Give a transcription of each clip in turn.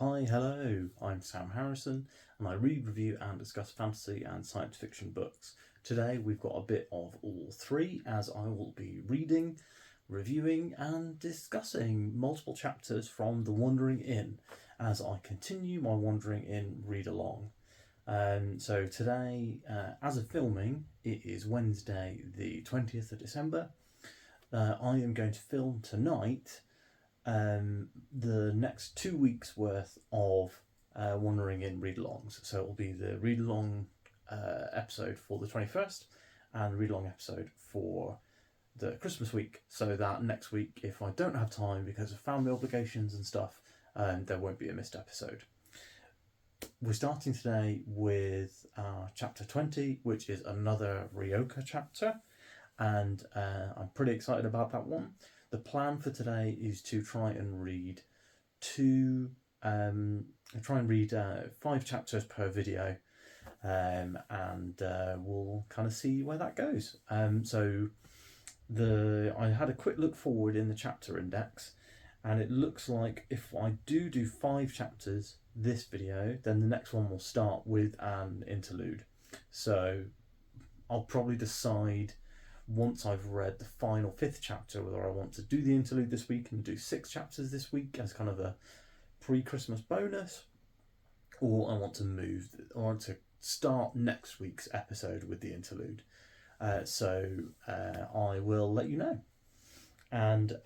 Hi, hello, I'm Sam Harrison, and I read, review, and discuss fantasy and science fiction books. Today we've got a bit of all three, as I will be reading, reviewing, and discussing multiple chapters from The Wandering Inn as I continue my Wandering Inn read along. So today, as of filming, it is Wednesday, the 20th of December. I am going to film tonight the next 2 weeks worth of Wandering Inn read alongs. So it will be the read along episode for the 21st and read along episode for the Christmas week. So that next week, if I don't have time because of family obligations and stuff, there won't be a missed episode. We're starting today with chapter 20, which is another Ryoka chapter, and I'm pretty excited about that one. The plan for today is to try and read 5 chapters per video, and we'll kind of see where that goes. I had a quick look forward in the chapter index, and it looks like if I do 5 chapters this video, then the next one will start with an interlude. So I'll probably decide once I've read the final 5th chapter whether I want to do the interlude this week and do 6 chapters this week as kind of a pre-Christmas bonus, or I want to start next week's episode with the interlude. I will let you know. And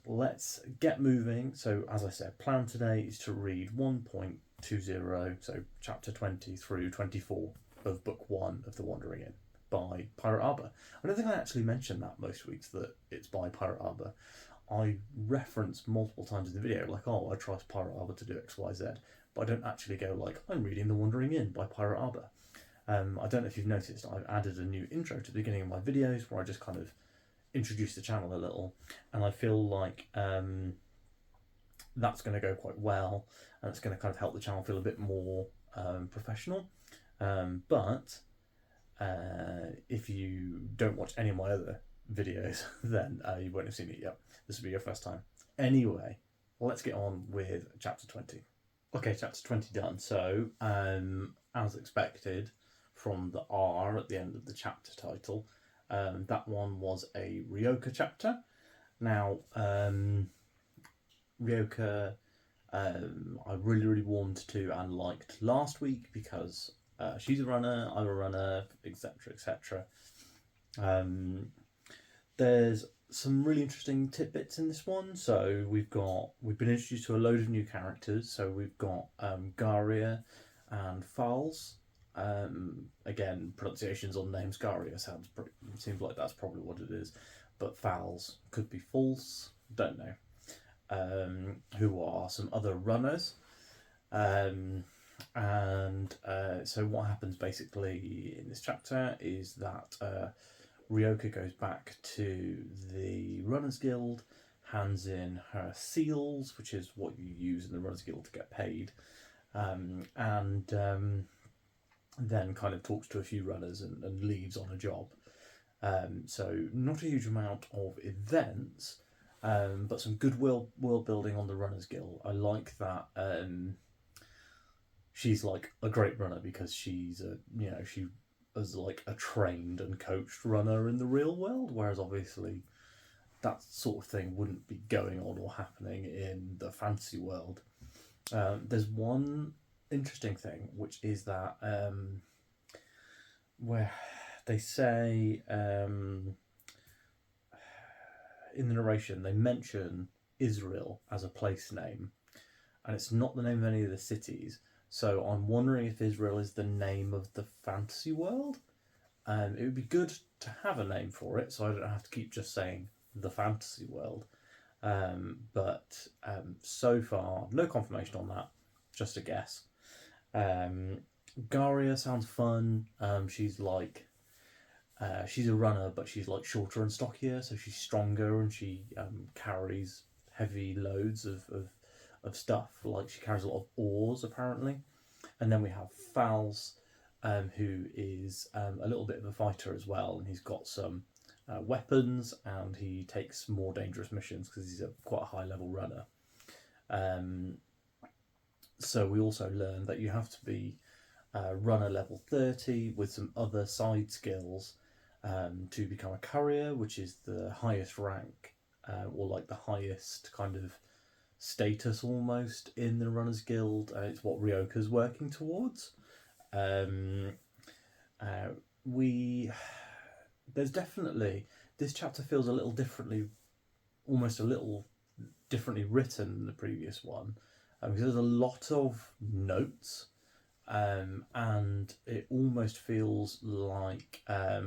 let's get moving. So as I said, plan today is to read 1.20, so chapter 20 through 24 of book 1 of The Wandering Inn by Pirate Arbor. I don't think I actually mentioned that most weeks, that it's by Pirate Arbor. I reference multiple times in the video, like, I trust Pirate Arbor to do X, Y, Z, but I don't actually go like, I'm reading The Wandering Inn by Pirate Arbor. I don't know if you've noticed, I've added a new intro to the beginning of my videos where I just kind of introduce the channel a little, and I feel like that's going to go quite well, and it's going to kind of help the channel feel a bit more professional. But if you don't watch any of my other videos, then you won't have seen it yet. This will be your first time. Anyway, let's get on with chapter 20. Okay, chapter 20 done. So, as expected from the R at the end of the chapter title, that one was a Ryoka chapter. Now, Ryoka, I really warmed to and liked last week because she's a runner, I'm a runner, etc, etc. There's some really interesting tidbits in this one. So we've been introduced to a load of new characters. So we've got Garia and Fowls. Again, pronunciations on names. Garia seems like that's probably what it is, but Fowls could be false, don't know. Who are some other runners. So what happens basically in this chapter is that Ryoka goes back to the Runners Guild, hands in her seals, which is what you use in the Runners Guild to get paid, then kind of talks to a few runners and leaves on a job. So not a huge amount of events, but some good world building on the Runners Guild. I like that she's like a great runner because she is like a trained and coached runner in the real world, whereas obviously that sort of thing wouldn't be going on or happening in the fantasy world. There's one interesting thing, which is that where they say in the narration they mention Israel as a place name, and it's not the name of any of the cities. So I'm wondering if Israel is the name of the fantasy world. It would be good to have a name for it, so I don't have to keep just saying the fantasy world. But so far, no confirmation on that, just a guess. Garia sounds fun. She's a runner, but she's like shorter and stockier, so she's stronger, and she carries heavy loads of stuff. Like she carries a lot of oars apparently. And then we have Fowls, who is a little bit of a fighter as well, and he's got some weapons, and he takes more dangerous missions because he's quite a high level runner. So we also learned that you have to be runner level 30 with some other side skills to become a courier, which is the highest rank or like the highest kind of status almost in the Runners Guild. It's what Ryoka's working towards. Um, we there's definitely, this chapter feels a little differently, almost a little differently written than the previous one, because there's a lot of notes, and it almost feels like I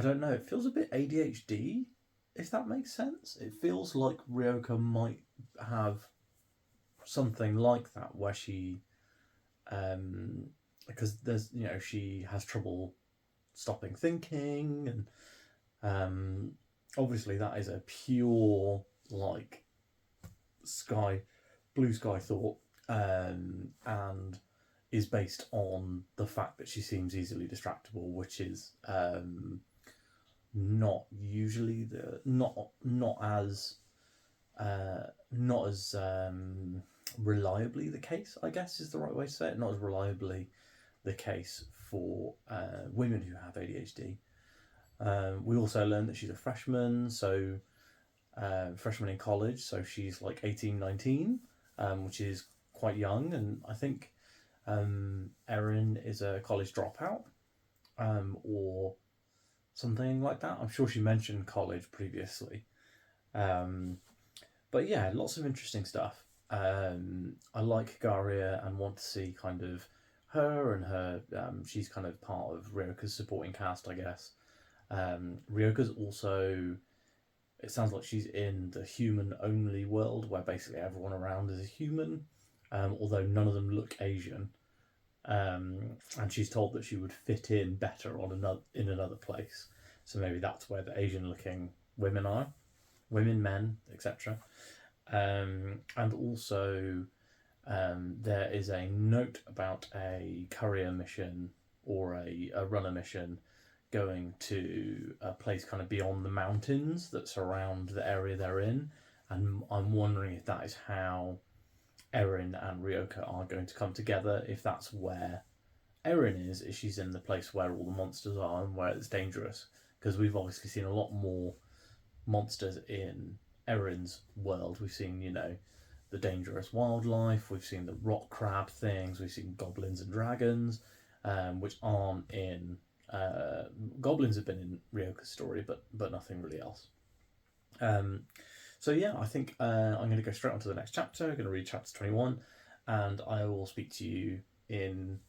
don't know. It feels a bit ADHD, if that makes sense. It feels like Ryoka might have something like that, where she, because there's, she has trouble stopping thinking, and obviously that is a pure like blue sky thought, and is based on the fact that she seems easily distractible, which is not usually not as reliably the case, I guess is the right way to say it. Not as reliably the case for women who have ADHD. We also learned that she's a freshman, so freshman in college, so she's like 18, 19, which is quite young. And I think Erin is a college dropout, or something like that. I'm sure she mentioned college previously. But yeah, lots of interesting stuff. I like Garia and want to see kind of her and her. She's kind of part of Ryoka's supporting cast, I guess. Ryoka's also, it sounds like she's in the human-only world, where basically everyone around is a human, although none of them look Asian. And she's told that she would fit in better in another place. So maybe that's where the Asian-looking women are, men, etc. And also, there is a note about a courier mission or a runner mission going to a place kind of beyond the mountains that surround the area they're in. And I'm wondering if that is how Erin and Ryoka are going to come together, if that's where Erin is she's in the place where all the monsters are and where it's dangerous. Because we've obviously seen a lot more monsters in Erin's world. We've seen, the dangerous wildlife, we've seen the rock crab things, we've seen goblins and dragons, which aren't in... goblins have been in Ryoka's story, but nothing really else. So yeah, I think I'm going to go straight on to the next chapter. I'm going to read chapter 21, and I will speak to you in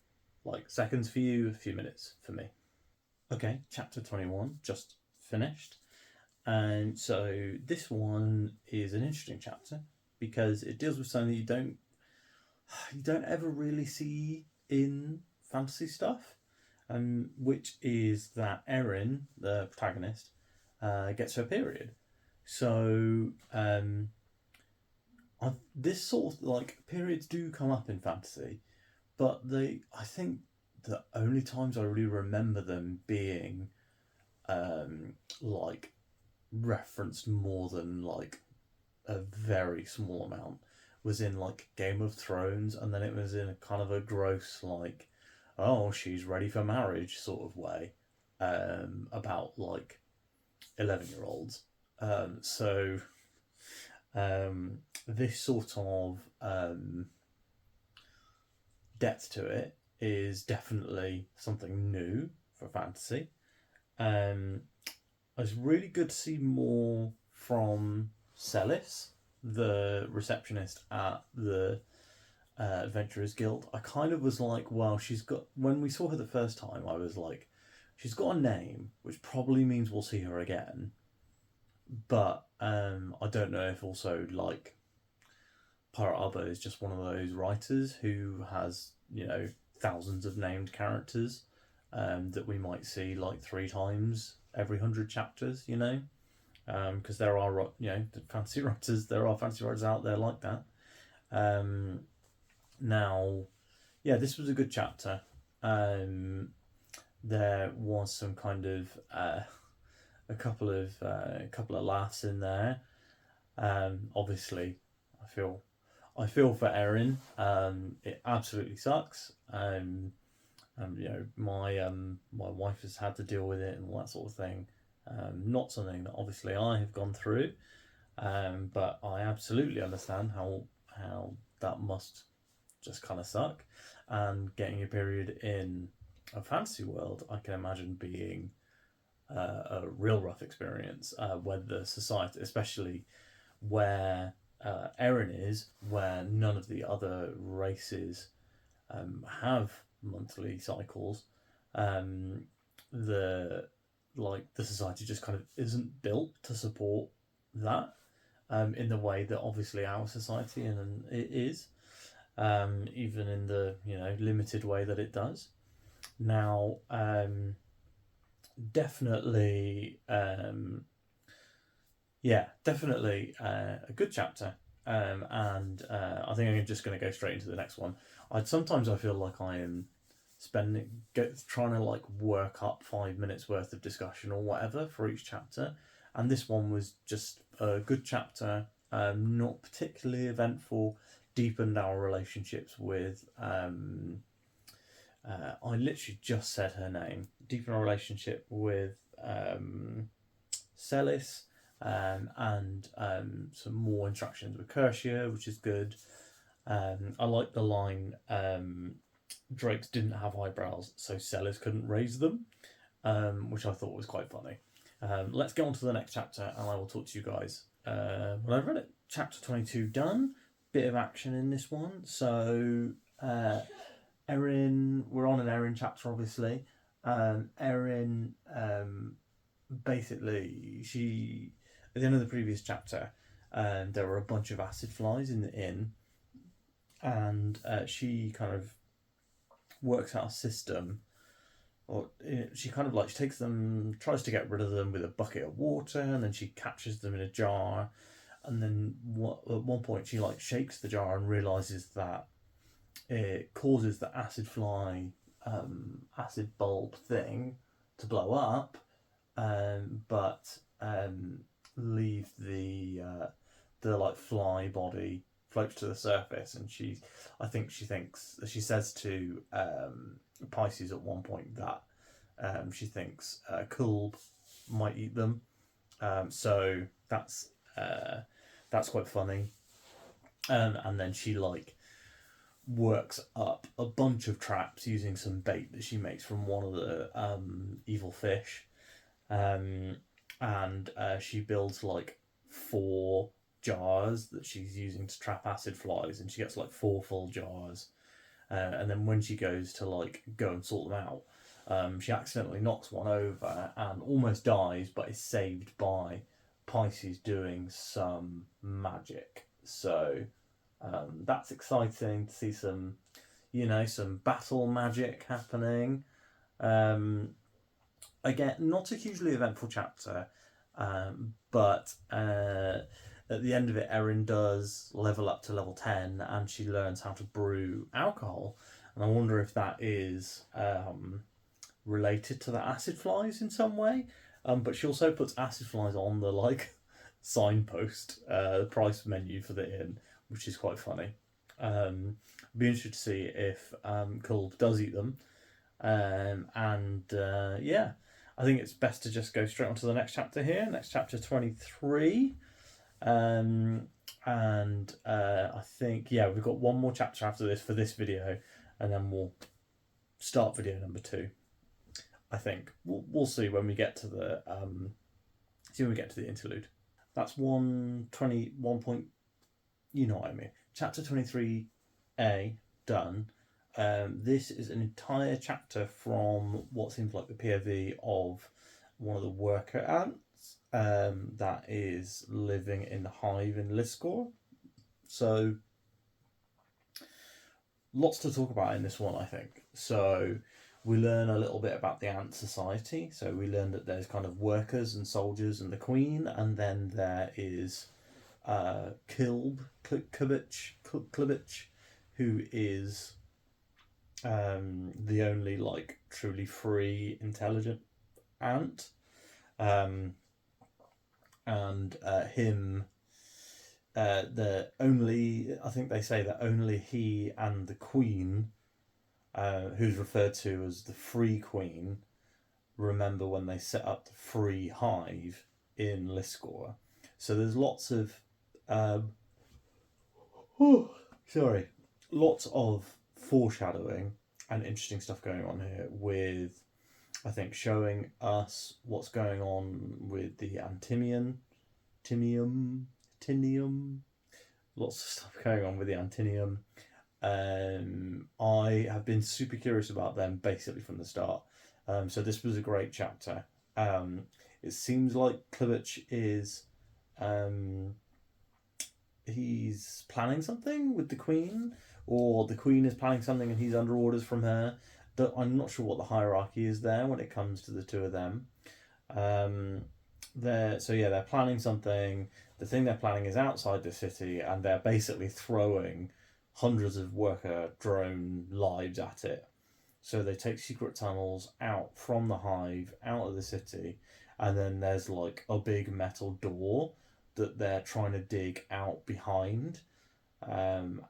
like seconds for you, a few minutes for me. Okay, chapter 21 just finished. And so this one is an interesting chapter because it deals with something that you don't ever really see in fantasy stuff, which is that Erin, the protagonist, gets her period. So this sort of like periods do come up in fantasy, but I think the only times I really remember them being like referenced more than like a very small amount was in like Game of Thrones, and then it was in a kind of a gross like, oh, she's ready for marriage sort of way, about like 11-year-olds. So this sort of depth to it is definitely something new for fantasy. It's really good to see more from Celis, the receptionist at the Adventurers Guild. I kind of was like, well, when we saw her the first time, I was like, she's got a name, which probably means we'll see her again. But I don't know if also like Pirate Arbor is just one of those writers who has, thousands of named characters that we might see like 3 times every 100 chapters, because there are, fantasy writers. There are fantasy writers out there like that. Now, yeah, this was a good chapter. There was some kind of a couple of laughs in there. Obviously, I feel for Erin. It absolutely sucks. My wife has had to deal with it and all that sort of thing. Not something that obviously I have gone through, but I absolutely understand how that must just kind of suck. And getting your period in a fantasy world, I can imagine being a real rough experience. Where the society, especially where Erin is, where none of the other races have monthly cycles, um, the the society just kind of isn't built to support that in the way that obviously our society and it is, even in the limited way that it does. Now, definitely, definitely a good chapter. And I think I'm just going to go straight into the next one. I feel like I am trying to like work up 5 minutes worth of discussion or whatever for each chapter, and this one was just a good chapter, not particularly eventful, deepened our relationships with I literally just said her name. Deepen our relationship with Celis, and some more interactions with Kershia, which is good. I like the line, Drakes didn't have eyebrows, so Celis couldn't raise them, which I thought was quite funny. Let's get on to the next chapter, and I will talk to you guys when I've read it. Chapter 22 done. Bit of action in this one. So, Erin, we're on an Erin chapter, obviously. Erin, basically, at the end of the previous chapter, there were a bunch of acid flies in the inn, and she kind of works out a system, or she takes them, tries to get rid of them with a bucket of water, and then she catches them in a jar, and then at one point she shakes the jar and realizes that it causes the acid fly, acid bulb thing to blow up, but leave the fly body floats to the surface, and she says to Pisces at one point that she thinks Kulb might eat them, so that's quite funny, and then she works up a bunch of traps using some bait that she makes from one of the evil fish, and she builds 4 jars that she's using to trap acid flies, and she gets 4 full jars, and then when she goes to go and sort them out, she accidentally knocks one over and almost dies, but is saved by Pisces doing some magic. So that's exciting to see some battle magic happening. Again, not a hugely eventful chapter, but at the end of it, Erin does level up to level 10, and she learns how to brew alcohol. And I wonder if that is related to the acid flies in some way. But she also puts acid flies on the signpost, the price menu for the inn, which is quite funny. Be interested to see if Kulb does eat them. I think it's best to just go straight on to the next chapter here. Next chapter 23. I think, we've got one more chapter after this for this video, and then we'll start video number 2. I think we'll see when we get to the interlude. That's 121 point. You know what I mean. Chapter 23A done. This is an entire chapter from what seems like the POV of one of the worker ants that is living in the hive in Liskor. So, lots to talk about in this one, I think. So, we learn a little bit about the ant society. So, we learn that there's kind of workers and soldiers and the queen, and then there is Klibich, who is the only truly free, intelligent ant, and him I think they say that only he and the queen, who's referred to as the Free Queen, remember when they set up the Free Hive in Liscor. So there's lots of, sorry, lots of foreshadowing and interesting stuff going on here with, I think, showing us what's going on with the Tinium, lots of stuff going on with the Antinium. I have been super curious about them basically from the start. So this was a great chapter. It seems like Klivich is he's planning something with the Queen, or the Queen is planning something and he's under orders from her. I'm not sure what the hierarchy is there when it comes to the two of them. They're planning something. The thing they're planning is outside the city, and they're basically throwing hundreds of worker drone lives at it. So they take secret tunnels out from the hive, out of the city, and then there's like a big metal door that they're trying to dig out behind. The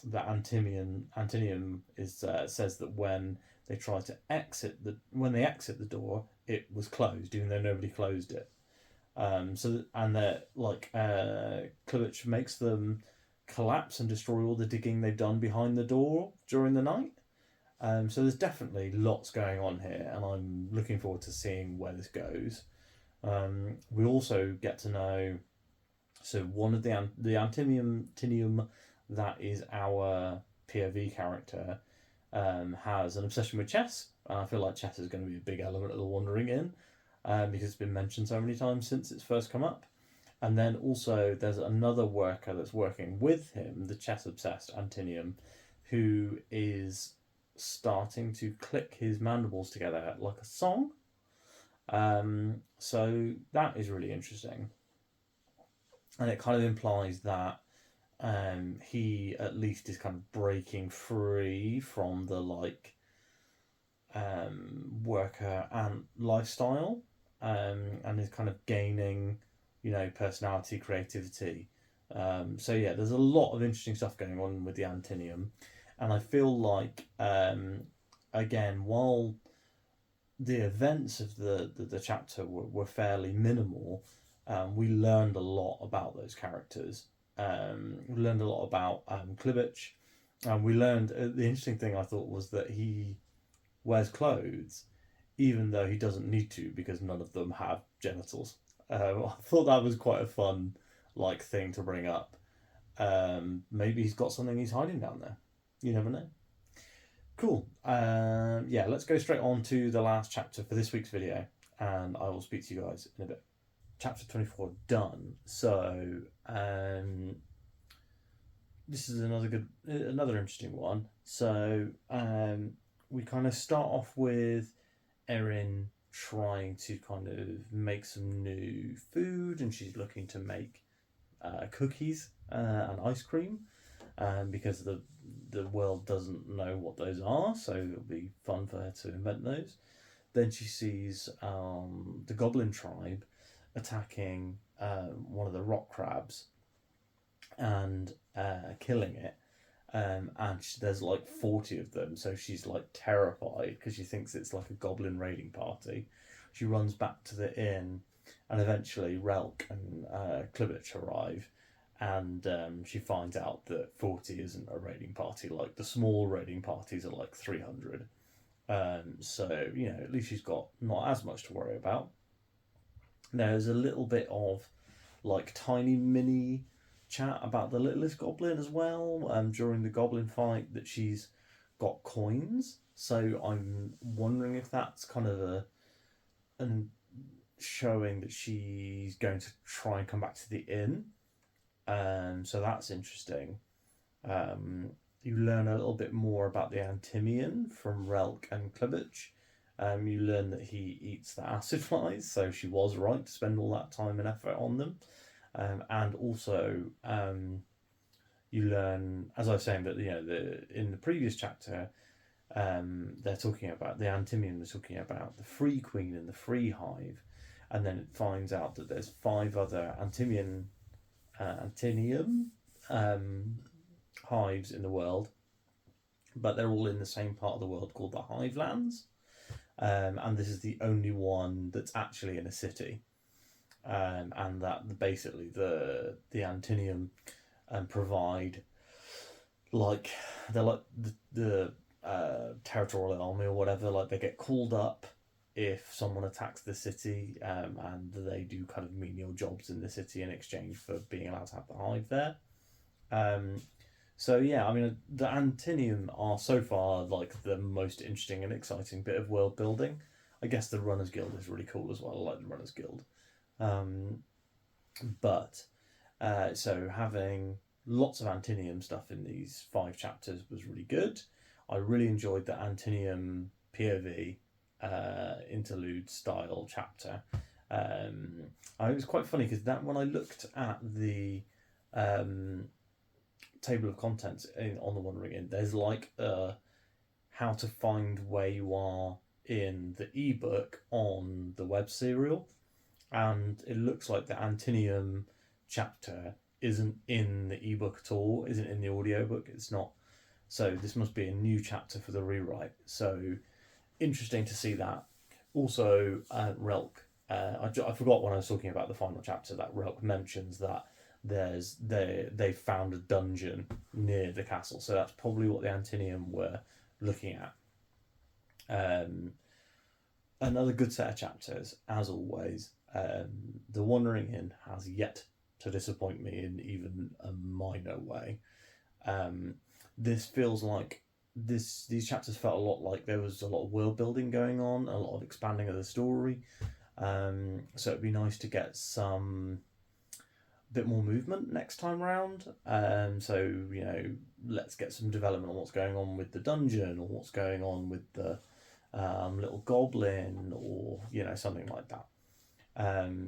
Antinium is says that when they exit the door, it was closed, even though nobody closed it. Klivich makes them collapse and destroy all the digging they've done behind the door during the night. So there's definitely lots going on here, and I'm looking forward to seeing where this goes. We also get to know, so one of the Antinium that is our POV character has an obsession with chess. I feel like chess is going to be a big element of the Wandering Inn, because it's been mentioned so many times since it's first come up. And then also there's another worker that's working with him, the chess-obsessed Antinium, who is starting to click his mandibles together like a song. So that is really interesting. And it kind of implies that he at least is kind of breaking free from the worker ant lifestyle, and is kind of gaining, personality, creativity. There's a lot of interesting stuff going on with the Antinium, and I feel like again, while the events of the chapter were fairly minimal, we learned a lot about those characters. We learned a lot about Klivich, and we learned the interesting thing I thought was that he wears clothes even though he doesn't need to, because none of them have genitals. I thought that was quite a fun thing to bring up. Maybe he's got something he's hiding down there. You never know. Cool. Let's go straight on to the last chapter for this week's video, and I will speak to you guys in a bit. Chapter 24 done. So this is another interesting one. So we kind of start off with Erin trying to kind of make some new food, and she's looking to make cookies and ice cream, because the world doesn't know what those are, so it'll be fun for her to invent those. Then she sees the goblin tribe attacking one of the rock crabs and killing it, and there's 40 of them, so she's terrified because she thinks it's a goblin raiding party. She runs back to the inn, and eventually Relk and Klivich arrive, and she finds out that 40 isn't a raiding party. The small raiding parties are 300. So at least she's got not as much to worry about. There's a little bit of tiny mini chat about the littlest goblin as well, during the goblin fight, that she's got coins. So I'm wondering if that's kind of showing that she's going to try and come back to the inn. So that's interesting. You learn a little bit more about the Antimian from Relk and Klivich. You learn that he eats the acid flies, so she was right to spend all that time and effort on them. And also, you learn, as I was saying, that in the previous chapter, they're talking about the Antimian. They're talking about the Free Queen and the Free Hive, and then it finds out that there's 5 other Antimian Antinium hives in the world, but they're all in the same part of the world called the Hivelands. And this is the only one that's actually in a city. And that basically the Antinium provide, like, they're like the territorial army or whatever. Like, they get called up if someone attacks the city, and they do kind of menial jobs in the city in exchange for being allowed to have the hive there. So yeah, I mean, the Antinium are so far like the most interesting and exciting bit of world building. I guess the Runners Guild is really cool as well. I like the Runners Guild. But so having lots of Antinium stuff in these 5 chapters was really good. I really enjoyed the Antinium POV interlude style chapter. It was quite funny because that when I looked at the table of contents on the Wandering Inn, there's like how to find where you are in the ebook on the web serial, and it looks like the Antinium chapter isn't in the ebook at all, isn't in the audiobook. It's not. So this must be a new chapter for the rewrite. So interesting to see that. Also, Relk. I forgot when I was talking about the final chapter that Relk mentions that they found a dungeon near the castle. So that's probably what the Antinium were looking at. Another good set of chapters, as always. The Wandering Inn has yet to disappoint me in even a minor way. This feels like these chapters felt a lot like there was a lot of world building going on, a lot of expanding of the story. So it'd be nice to get some bit more movement next time round. So let's get some development on what's going on with the dungeon, or what's going on with the little goblin, or something like that.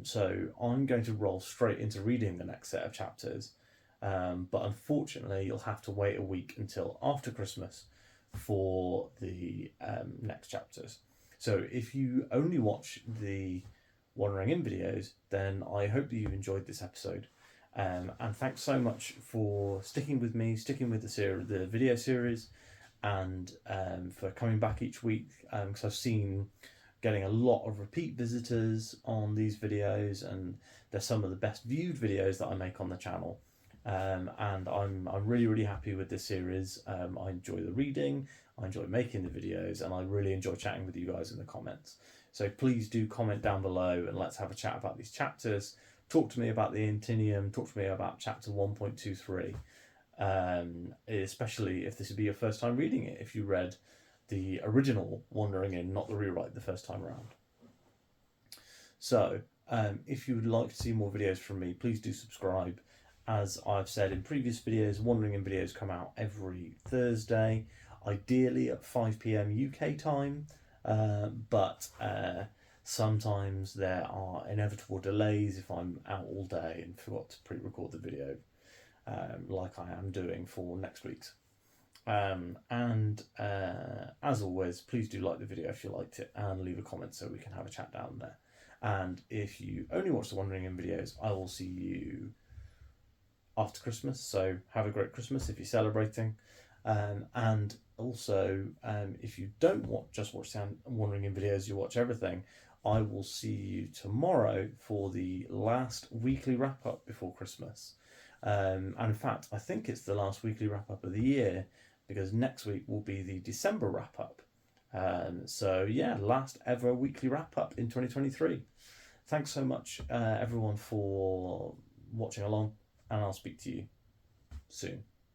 So I'm going to roll straight into reading the next set of chapters, but unfortunately you'll have to wait a week until after Christmas for the next chapters. So if you only watch the Wandering Inn videos, then I hope that you enjoyed this episode. And thanks so much for sticking with me, sticking with the video series, and for coming back each week, because I've seen getting a lot of repeat visitors on these videos, and they're some of the best viewed videos that I make on the channel. And I'm really, really happy with this series. I enjoy the reading, I enjoy making the videos, and I really enjoy chatting with you guys in the comments. So please do comment down below and let's have a chat about these chapters. Talk to me about the Antinium, talk to me about chapter 1.23, especially if this would be your first time reading it, if you read the original Wandering Inn, not the rewrite, the first time around. So if you would like to see more videos from me, please do subscribe. As I've said in previous videos, Wandering Inn videos come out every Thursday, ideally at 5 PM UK time, but sometimes there are inevitable delays if I'm out all day and forgot to pre-record the video, like I am doing for next week's. And as always, please do like the video if you liked it, and leave a comment so we can have a chat down there. And if you only watch the Wandering Inn videos, I will see you after Christmas, so have a great Christmas if you're celebrating. And also, if you don't just watch the Wandering Inn videos, you watch everything, I will see you tomorrow for the last weekly wrap-up before Christmas. And in fact, I think it's the last weekly wrap-up of the year, because next week will be the December wrap-up. So yeah, last ever weekly wrap-up in 2023. Thanks so much, everyone, for watching along, and I'll speak to you soon.